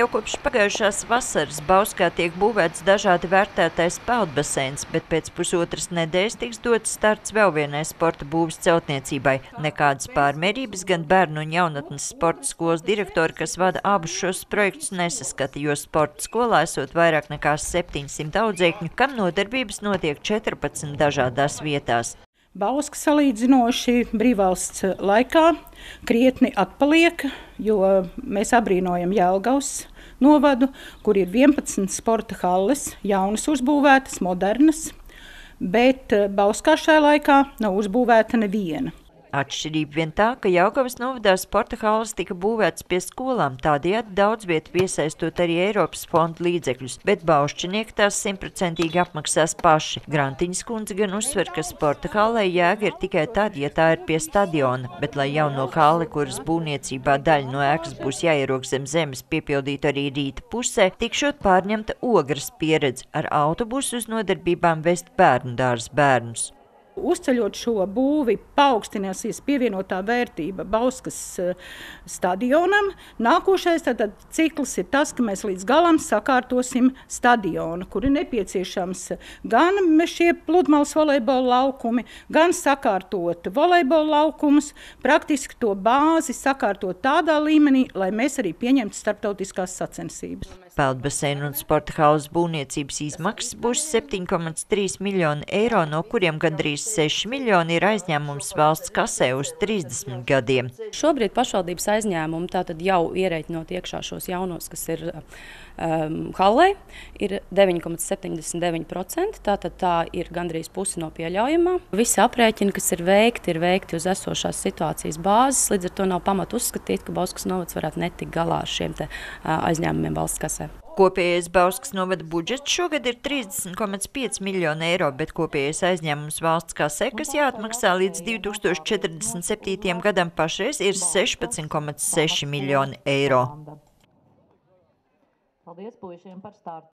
Jau kopš pagājušās vasaras Bauskā tiek būvēts dažādi vērtētais peldbaseins, bet pēc pusotras nedēļas tiks dots starts vēl vienai sporta būves celtniecībai. Nekādas pārmērības gan bērnu un jaunatnes sporta skolas direktori, kas vada abus šos projektus, nesaskata, jo sporta skolā esot vairāk nekā 700 audzēkņu, kam nodarbības notiek 14 dažādās vietās. Bauska salīdzinoši brīvvalsts laikā krietni atpaliek, jo mēs abrīnojam Jelgavas novadu, kur ir 11 sporta halles, jaunas uzbūvētas, modernas, bet Bauskā šajā laikā nav uzbūvēta neviena. Atšķirība vien tā, ka Jelgavas novadā sporta halles tika būvētas pie skolām, tādējādi daudz vietu piesaistot arī Eiropas fondu līdzekļus, bet baušķinieki tās 100% apmaksās paši. Grantiņas kundze gan uzsver, ka sporta hallei jēga ir tikai tad, ja tā ir pie stadiona, bet lai jauno halli, kuras būvniecībā daļa no ēkas būs jāierok zem zemes, piepildītu arī rīta pusē, tikšot pārņemta Ogras pieredze ar autobusu uz nodarbībām vest bērnu dārza bērnus. Uzceļot šo būvi, paaugstināsies pievienotā vērtība Bauskas stadionam. Nākošais tātad cikls ir tas, ka mēs līdz galam sakārtosim stadionu, kur ir nepieciešams gan šie pludmales volejbola laukumi, gan sakārtot volejbola laukumus, praktiski to bāzi sakārtot tādā līmenī, lai mēs arī pieņemtu starptautiskās sacensības. Peldbaseinu un sporta halles būvniecības izmaksas būs 7,3 miljoni eiro, no kuriem gandrīz 6 miljoni ir aizņēmums valsts kasē uz 30 gadiem. Šobrīd pašvaldības aizņēmumi tātad jau ierēķinot iekšā šos jaunos, kas ir hallē, ir 9,79%, tātad tā ir gandrīz pusi no pieļaujamā. Visi aprēķini, kas ir veikti uz esošās situācijas bāzes, līdz ar to nav pamata uzskatīt, ka Bauskas novads varētu netikt galā ar šiem aizņēmumiem valsts kasē. Kopējais Bauskas novada budžets šogad ir 30,5 miljoni eiro, bet kopējais aizņēmums valsts kasē, kas jāatmaksā līdz 2047. gadam pašreiz, ir 16,6 miljoni eiro. Paldies puišiem par startu.